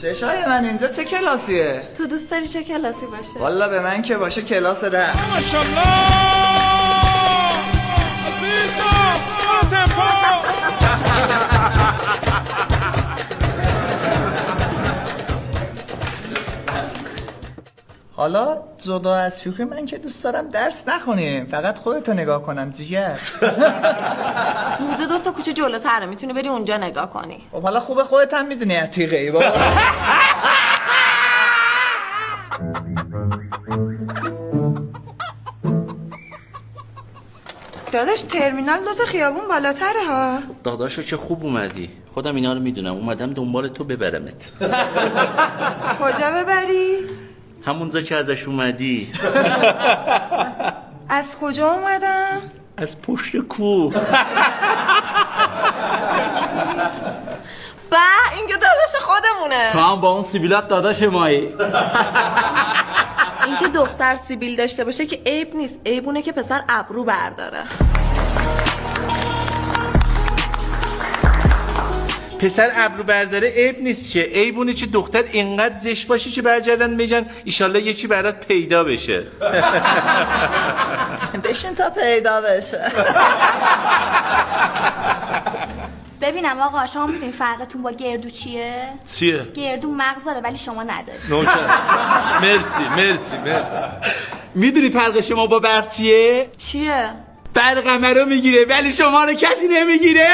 چشای من اینجا چه کلاسیه؟ تو دوست داری چه کلاسی باشه؟ والا به من که باشه کلاس رقص. ماشاءالله عزیزم تمپو. حالا جدا از شوخی من که دوست دارم درس نخونیم، فقط خودتو نگاه کنم جیگر. موزه 2 تا کوچه جلوتره، میتونی بری اونجا نگاه کنی. خب حالا خوبه خودت هم میدونی عتیقه ای بابا. داداش ترمینال 2 تا خیابون بالاتره ها. داداشو چه خوب اومدی. خودم اینا رو میدونم، اومدم دنبال تو ببرمت. کجا ببری؟ همونجا که ازش اومدی. از کجا اومدم؟ از پشت کوه. این که داداش خودمونه. تو هم با اون سیبیلات داداش مایی. این که دختر سیبیل داشته باشه که عیب نیست، عیبونه که پسر ابرو برداره. پسر ابرو برداره عیب نیست که، عیبونه که دختر اینقدر زشت باشی که برگردن بگن ایشالله یکی برات پیدا بشه. بشین تا پیدا بشه. ببینم آقا شما میدونین فرقتون با گردو چیه؟ چیه؟ گردو مغز داره ولی شما نداری. مرسی. میدونی فرق شما با برق چیه؟ چیه؟ برق همه رو میگیره ولی شما رو کسی نمیگیره.